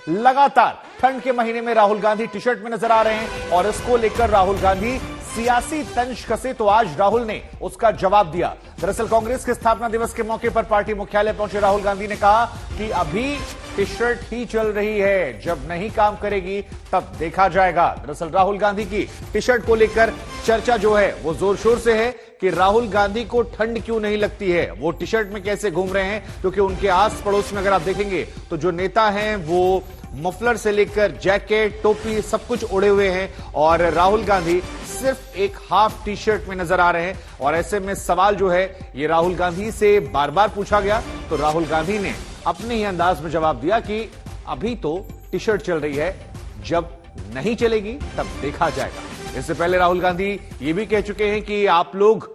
लगातार ठंड के महीने में राहुल गांधी टी शर्ट में नजर आ रहे हैं और इसको लेकर राहुल गांधी सियासी तंज कसे तो आज राहुल ने उसका जवाब दिया। दरअसल कांग्रेस के स्थापना दिवस के मौके पर पार्टी मुख्यालय पहुंचे राहुल गांधी ने कहा कि अभी टी शर्ट ही चल रही है, जब नहीं काम करेगी तब देखा जाएगा। दरअसल राहुल गांधी की टी शर्ट को लेकर चर्चा जो है वो जोर शोर से है कि राहुल गांधी को ठंड क्यों नहीं लगती है, वो टी शर्ट में कैसे घूम रहे हैं, क्योंकि उनके आस पड़ोस में अगर आप देखेंगे तो जो नेता हैं वो मफलर से लेकर जैकेट, टोपी सब कुछ ओढ़े हुए हैं और राहुल गांधी सिर्फ एक हाफ टी शर्ट में नजर आ रहे हैं। और ऐसे में सवाल जो है ये राहुल गांधी से बार बार पूछा गया तो राहुल गांधी ने अपने ही अंदाज में जवाब दिया कि अभी तो टी शर्ट चल रही है, जब नहीं चलेगी तब देखा जाएगा। इससे पहले राहुल गांधी ये भी कह चुके हैं कि आप लोग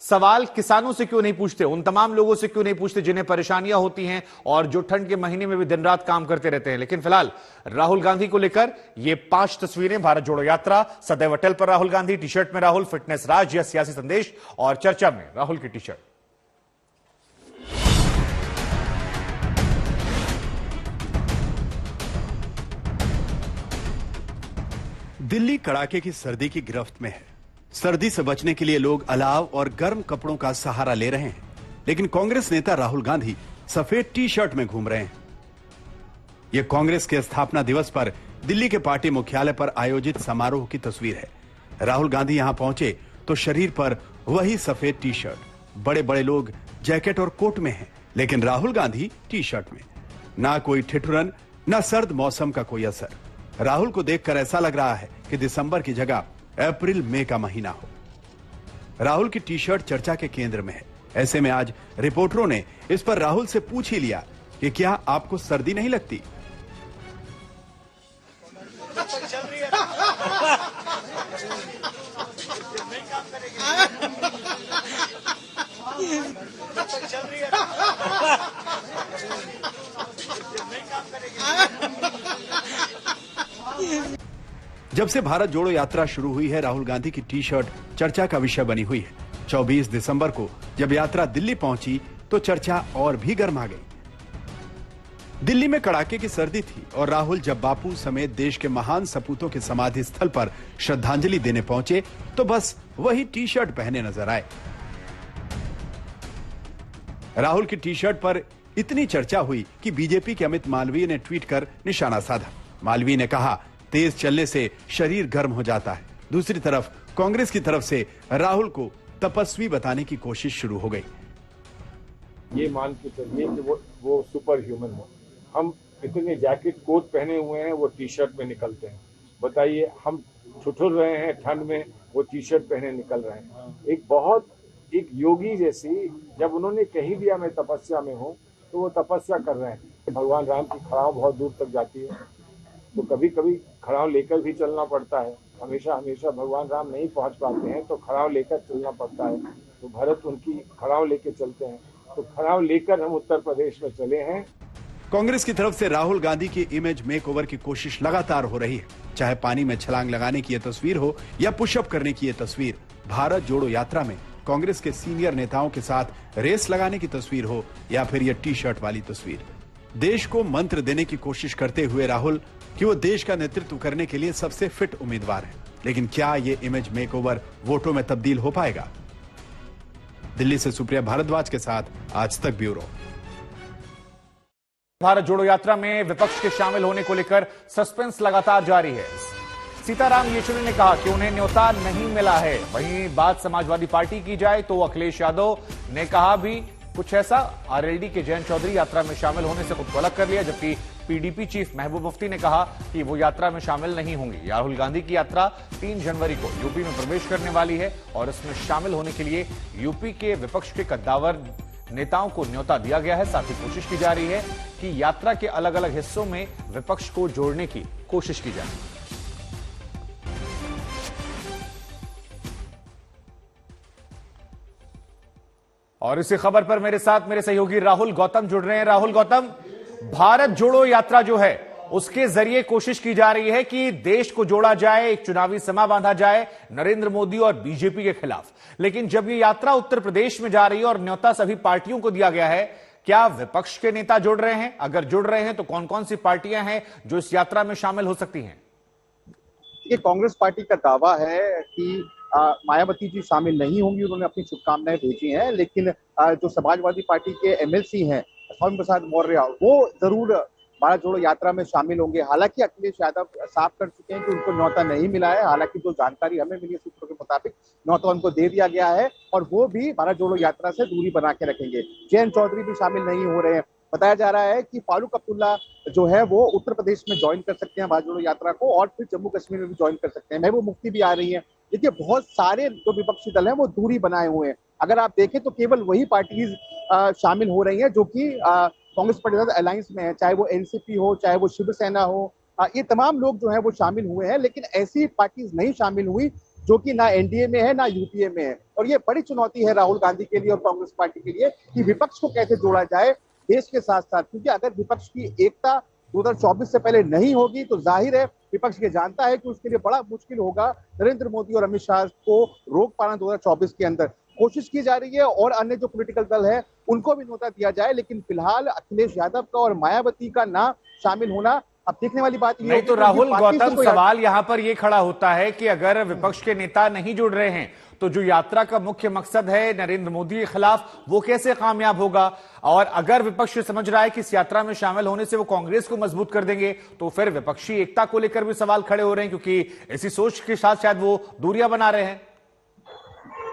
सवाल किसानों से क्यों नहीं पूछते, उन तमाम लोगों से क्यों नहीं पूछते जिन्हें परेशानियां होती हैं और जो ठंड के महीने में भी दिन रात काम करते रहते हैं। लेकिन फिलहाल राहुल गांधी को लेकर ये 5 तस्वीरें, भारत जोड़ो यात्रा, सदैव अटल पर राहुल गांधी, टी शर्ट में राहुल, फिटनेस राज या सियासी संदेश और चर्चा में राहुल की टी शर्ट। दिल्ली कड़ाके की सर्दी की गिरफ्त में है। सर्दी से बचने के लिए लोग अलाव और गर्म कपड़ों का सहारा ले रहे हैं, लेकिन कांग्रेस नेता राहुल गांधी सफेद टी शर्ट में घूम रहे हैं। यह कांग्रेस के स्थापना दिवस पर दिल्ली के पार्टी मुख्यालय पर आयोजित समारोह की तस्वीर है। राहुल गांधी यहां पहुंचे तो शरीर पर वही सफेद टी शर्ट। बड़े बड़े लोग जैकेट और कोट में हैं, लेकिन राहुल गांधी टी शर्ट में। ना कोई ठिठुरन, ना सर्द मौसम का कोई असर। राहुल को देखकर ऐसा लग रहा है कि दिसंबर की जगह अप्रैल मई का महीना हो। राहुल की टी शर्ट चर्चा के केंद्र में है। ऐसे में आज रिपोर्टरों ने इस पर राहुल से पूछ ही लिया कि क्या आपको सर्दी नहीं लगती। जब से भारत जोड़ो यात्रा शुरू हुई है, राहुल गांधी की टी शर्ट चर्चा का विषय बनी हुई है। 24 दिसंबर को जब यात्रा दिल्ली पहुंची तो चर्चा और भी गर्मा गई। दिल्ली में कड़ाके की सर्दी थी और राहुल जब बापू समेत देश के महान सपूतों के समाधि स्थल पर श्रद्धांजलि देने पहुंचे तो बस वही टी शर्ट पहने नजर आए। राहुल की टी शर्ट पर इतनी चर्चा हुई कि बीजेपी के अमित मालवीय ने ट्वीट कर निशाना साधा। मालवीय ने कहा, तेज चलने से शरीर गर्म हो जाता है। दूसरी तरफ कांग्रेस की तरफ से राहुल को तपस्वी बताने की कोशिश शुरू हो गई। ये मान के चलिए कि वो सुपर ह्यूमन है। हम इतने जैकेट कोट पहने हुए हैं, वो टी शर्ट में निकलते हैं। बताइए, हम ठुठुर रहे हैं ठंड में, वो टी शर्ट पहने निकल रहे हैं। एक योगी जैसी, जब उन्होंने कही दिया मैं तपस्या में हूँ, तो वो तपस्या कर रहे हैं। भगवान राम की खड़ाव बहुत दूर तक जाती है, तो कभी कभी खड़ाव लेकर भी चलना पड़ता है। हमेशा भगवान राम नहीं पहुंच पाते हैं तो खड़ाव लेकर चलना पड़ता है। तो भरत उनकी खड़ाव लेकर चलते हैं, तो खड़ाव लेकर हम उत्तर प्रदेश में चले हैं। कांग्रेस की तरफ से राहुल गांधी की इमेज मेकओवर की कोशिश लगातार हो रही है। चाहे पानी में छलांग लगाने की यह तस्वीर हो या पुशअप करने की यह तस्वीर, भारत जोड़ो यात्रा में कांग्रेस के सीनियर नेताओं के साथ रेस लगाने की तस्वीर हो या फिर यह टी शर्ट वाली तस्वीर, देश को मंत्र देने की कोशिश करते हुए राहुल कि वो देश का नेतृत्व करने के लिए सबसे फिट उम्मीदवार है। लेकिन क्या ये इमेज मेकओवर वोटों में तब्दील हो पाएगा? दिल्ली से सुप्रिया भारद्वाज के साथ आज तक ब्यूरो। भारत जोड़ो यात्रा में विपक्ष के शामिल होने को लेकर सस्पेंस लगातार जारी है। सीताराम येचुरी ने कहा कि उन्हें न्योता नहीं मिला है। वहीं बात समाजवादी पार्टी की जाए तो अखिलेश यादव ने कहा भी कुछ ऐसा। आरएलडी के जयंत चौधरी यात्रा में शामिल होने से खुद को अलग कर लिया, जबकि पीडीपी चीफ महबूब मुफ्ती ने कहा कि वो यात्रा में शामिल नहीं होंगे। राहुल गांधी की यात्रा 3 जनवरी को यूपी में प्रवेश करने वाली है और इसमें शामिल होने के लिए यूपी के विपक्ष के कद्दावर नेताओं को न्योता दिया गया है। साथ ही कोशिश की जा रही है कि यात्रा के अलग अलग हिस्सों में विपक्ष को जोड़ने की कोशिश की जाए। और इसी खबर पर मेरे साथ मेरे सहयोगी राहुल गौतम जुड़ रहे हैं। राहुल गौतम, भारत जोड़ो यात्रा जो है उसके जरिए कोशिश की जा रही है कि देश को जोड़ा जाए, एक चुनावी समा बांधा जाए नरेंद्र मोदी और बीजेपी के खिलाफ। लेकिन जब ये यात्रा उत्तर प्रदेश में जा रही है और न्योता सभी पार्टियों को दिया गया है, क्या विपक्ष के नेता जुड़ रहे हैं? अगर जुड़ रहे हैं तो कौन कौन सी पार्टियां हैं जो इस यात्रा में शामिल हो सकती हैं? ये कांग्रेस पार्टी का दावा है कि मायावती जी शामिल नहीं होंगी, उन्होंने अपनी शुभकामनाएं भेजी हैं, लेकिन जो समाजवादी पार्टी के एमएलसी हैं स्वामी प्रसाद मौर्य, वो जरूर भारत जोड़ो यात्रा में शामिल होंगे। हालांकि अखिलेश यादव साफ कर चुके हैं कि उनको न्योता नहीं मिला है। हालांकि जो जानकारी हमें मिली सूत्रों के मुताबिक न्योता उनको दे दिया गया है और वो भी भारत जोड़ो यात्रा से दूरी बना के रखेंगे। जयंत चौधरी भी शामिल नहीं हो रहे हैं। बताया जा रहा है कि फारूक अब्दुल्ला जो है वो उत्तर प्रदेश में ज्वाइन कर सकते हैं भारत जोड़ो यात्रा को और फिर जम्मू कश्मीर में भी ज्वाइन कर सकते हैं। महबूब मुफ्ती भी आ रही है। देखिए, बहुत सारे जो विपक्षी दल हैं वो दूरी बनाए हुए हैं। अगर आप देखें तो केवल वही पार्टीज शामिल हो रही हैं जो कि कांग्रेस पार्टी के साथ अलायंस में है, चाहे वो एनसीपी हो, चाहे वो शिवसेना हो। ये तमाम लोग जो है वो शामिल हुए हैं, लेकिन ऐसी पार्टीज नहीं शामिल हुई जो कि ना एनडीए में है ना यूपीए में है। और ये बड़ी चुनौती है राहुल गांधी के लिए और कांग्रेस पार्टी के लिए कि विपक्ष को कैसे जोड़ा जाए देश के साथ साथ, क्योंकि अगर विपक्ष की एकता 2024 से पहले नहीं होगी तो जाहिर है विपक्ष ये जानता है कि उसके लिए बड़ा मुश्किल होगा नरेंद्र मोदी और अमित शाह को रोक पाना 2024 के अंदर। कोशिश की जा रही है और अन्य जो पॉलिटिकल दल है उनको भी न्योता दिया जाए, लेकिन फिलहाल अखिलेश यादव का और मायावती का ना शामिल होना अब देखने वाली बात नहीं तो राहुल गौतम, सवाल यहां पर यह खड़ा होता है कि अगर विपक्ष के नेता नहीं जुड़ रहे हैं तो जो यात्रा का मुख्य मकसद है नरेंद्र मोदी के खिलाफ, वो कैसे कामयाब होगा? और अगर विपक्ष समझ रहा है कि इस यात्रा में शामिल होने से वो कांग्रेस को मजबूत कर देंगे, तो फिर विपक्षी एकता को लेकर भी सवाल खड़े हो रहे हैं, क्योंकि इसी सोच के साथ शायद वो दूरियां बना रहे हैं।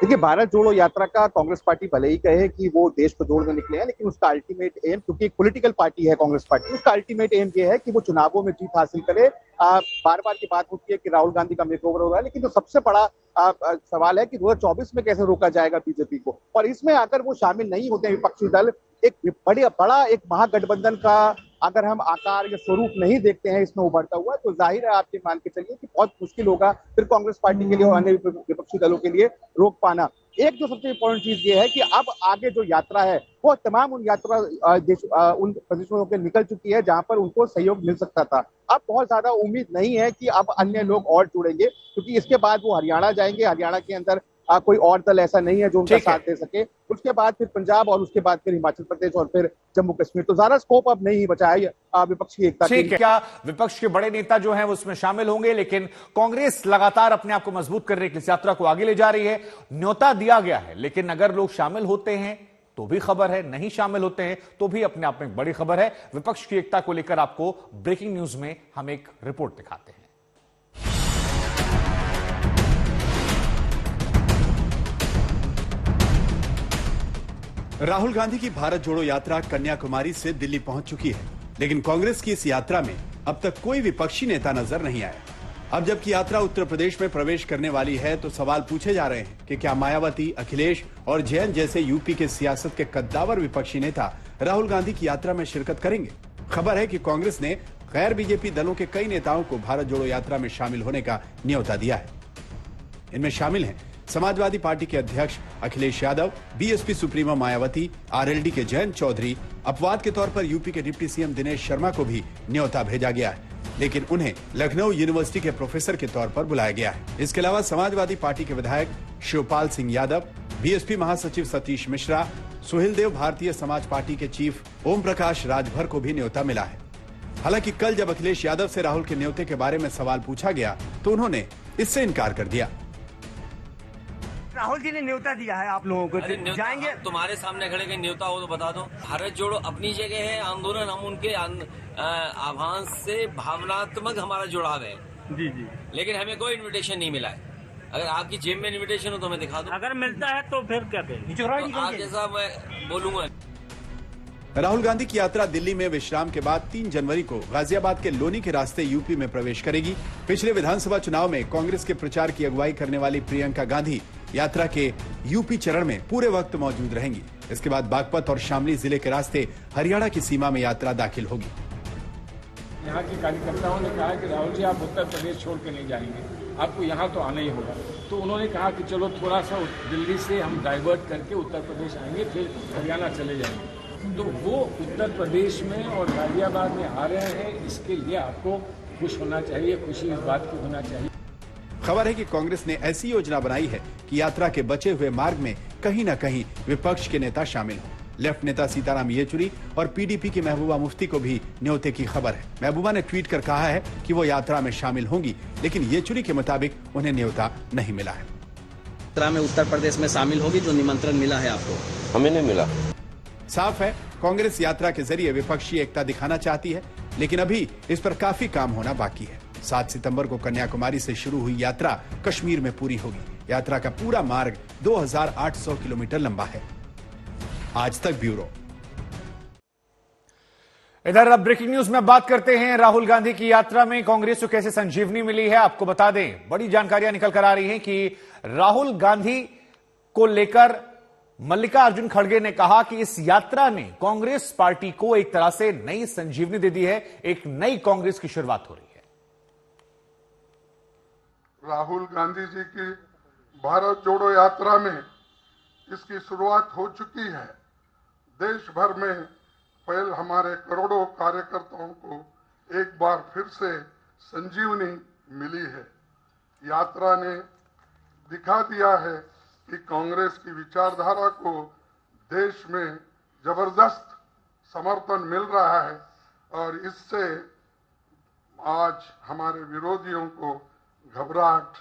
देखिए, भारत जोड़ो यात्रा का कांग्रेस पार्टी भले ही कहे कि वो देश को जोड़ने निकले हैं, लेकिन उसका अल्टीमेट एम, क्योंकि एक पॉलिटिकल पार्टी है कांग्रेस पार्टी, उसका अल्टीमेट एम ये है कि वो चुनावों में जीत हासिल करे। बार बार की बात होती है कि राहुल गांधी का मेकओवर हो रहा है, लेकिन जो सबसे बड़ा सवाल है कि 2024 में कैसे रोका जाएगा बीजेपी को। और इसमें अगर वो शामिल नहीं होते हैं विपक्षी दल, एक बड़ा एक महागठबंधन का अगर हम आकार या स्वरूप नहीं देखते हैं इसमें उभरता हुआ, तो जाहिर है आप ये मान के चलिए कि बहुत मुश्किल होगा फिर कांग्रेस पार्टी के लिए और अन्य विपक्षी दलों के लिए रोक पाना। एक जो सबसे इंपॉर्टेंट चीज ये है कि अब आगे जो यात्रा है वो तमाम उन यात्रा उन प्रदेशों के निकल चुकी है जहां पर उनको सहयोग मिल सकता था। अब बहुत ज्यादा उम्मीद नहीं है कि अब अन्य लोग और जुड़ेंगे, क्योंकि इसके बाद वो हरियाणा जाएंगे। हरियाणा के अंदर कोई और दल ऐसा नहीं है जो उनका साथ दे सके। उसके बाद फिर पंजाब और उसके बाद फिर हिमाचल प्रदेश और फिर जम्मू कश्मीर। तो ज्यादा स्कोप अब नहीं बचा है विपक्ष की एकता के लिए। क्या विपक्ष के बड़े नेता जो हैं वो उसमें शामिल होंगे? लेकिन कांग्रेस लगातार अपने आप को मजबूत करने की इस यात्रा को आगे ले जा रही है। न्योता दिया गया है, लेकिन अगर लोग शामिल होते हैं तो भी खबर है, नहीं शामिल होते हैं तो भी अपने आप में बड़ी खबर है। विपक्ष की एकता को लेकर आपको ब्रेकिंग न्यूज में हम एक रिपोर्ट दिखाते हैं। राहुल गांधी की भारत जोड़ो यात्रा कन्याकुमारी से दिल्ली पहुंच चुकी है, लेकिन कांग्रेस की इस यात्रा में अब तक कोई विपक्षी नेता नजर नहीं आया। अब जबकि यात्रा उत्तर प्रदेश में प्रवेश करने वाली है तो सवाल पूछे जा रहे हैं कि क्या मायावती, अखिलेश और जयंत जैसे यूपी के सियासत के कद्दावर विपक्षी नेता राहुल गांधी की यात्रा में शिरकत करेंगे। खबर है कि कांग्रेस ने गैर बीजेपी दलों के कई नेताओं को भारत जोड़ो यात्रा में शामिल होने का न्योता दिया है। इनमें शामिल हैं समाजवादी पार्टी के अध्यक्ष Akhilesh Yadav, BSP supremo Mayawati, RLD के जयंत चौधरी। अपवाद के तौर पर यूपी के डिप्टी सीएम दिनेश शर्मा को भी न्योता भेजा गया है, लेकिन उन्हें लखनऊ यूनिवर्सिटी के प्रोफेसर के तौर पर बुलाया गया है। इसके अलावा समाजवादी पार्टी के विधायक शिवपाल सिंह यादव, बीएसपी महासचिव सतीश मिश्रा, सुहेल देव, भारतीय समाज पार्टी के चीफ ओम प्रकाश राजभर को भी न्योता मिला है। हालांकि कल जब अखिलेश यादव से राहुल के न्योते के बारे में सवाल पूछा गया तो उन्होंने इससे इनकार कर दिया। राहुल जी ने न्योता दिया है आप लोगों को, जाएंगे? तुम्हारे सामने खड़े के न्योता हो तो बता दो। भारत जोड़ो अपनी जगह है आंदोलन, हम उनके आह्वान से भावनात्मक हमारा जुड़ाव है जी, लेकिन हमें कोई इनविटेशन नहीं मिला है। अगर आपकी जेब में इनविटेशन हो तो हमें दिखा दो। अगर मिलता है तो फिर क्या करेंगे? तो आप जैसा मैं बोलूंगा। राहुल गांधी की यात्रा दिल्ली में विश्राम के बाद 3 जनवरी को गाजियाबाद के लोनी के रास्ते यूपी में प्रवेश करेगी। पिछले विधानसभा चुनाव में कांग्रेस के प्रचार की अगुवाई करने वाली प्रियंका गांधी यात्रा के यूपी चरण में पूरे वक्त मौजूद रहेंगी। इसके बाद बागपत और शामली जिले के रास्ते हरियाणा की सीमा में यात्रा दाखिल होगी। यहाँ के कार्यकर्ताओं ने कहा कि राहुल जी आप उत्तर प्रदेश छोड़ के नहीं जाएंगे, आपको यहाँ तो आना ही होगा। तो उन्होंने कहा कि चलो थोड़ा सा दिल्ली से हम डाइवर्ट करके उत्तर प्रदेश आएंगे, फिर हरियाणा चले जाएंगे। तो वो उत्तर प्रदेश में और गाजियाबाद में आ रहे हैं, इसके लिए आपको खुश होना चाहिए, खुशी इस बात की होना चाहिए। खबर है कि कांग्रेस ने ऐसी योजना बनाई है कि यात्रा के बचे हुए मार्ग में कहीं न कहीं विपक्ष के नेता शामिल हों, लेफ्ट नेता सीताराम येचुरी और पीडीपी की महबूबा मुफ्ती को भी न्योते की खबर है। महबूबा ने ट्वीट कर कहा है कि वो यात्रा में शामिल होंगी, लेकिन येचुरी के मुताबिक उन्हें न्योता नहीं मिला है। यात्रा में उत्तर प्रदेश में शामिल होगी, जो निमंत्रण मिला है आपको? हमें नहीं मिला। साफ है, कांग्रेस यात्रा के जरिए विपक्षी एकता दिखाना चाहती है, लेकिन अभी इस पर काफी काम होना बाकी है। 7 सितंबर को कन्याकुमारी से शुरू हुई यात्रा कश्मीर में पूरी होगी। यात्रा का पूरा मार्ग 2800 किलोमीटर लंबा है। आज तक ब्यूरो। इधर अब ब्रेकिंग न्यूज में बात करते हैं राहुल गांधी की यात्रा में कांग्रेस को कैसे संजीवनी मिली है। आपको बता दें, बड़ी जानकारियां निकल कर आ रही हैं कि राहुल गांधी को लेकर मल्लिकार्जुन खड़गे ने कहा कि इस यात्रा ने कांग्रेस पार्टी को एक तरह से नई संजीवनी दे दी है, एक नई कांग्रेस की शुरुआत हो रही है। राहुल गांधी जी की भारत जोड़ो यात्रा में इसकी शुरुआत हो चुकी है। देश भर में पहल हमारे करोड़ों कार्यकर्ताओं को एक बार फिर से संजीवनी मिली है। यात्रा ने दिखा दिया है कि कांग्रेस की विचारधारा को देश में जबरदस्त समर्थन मिल रहा है और इससे आज हमारे विरोधियों को घबराहट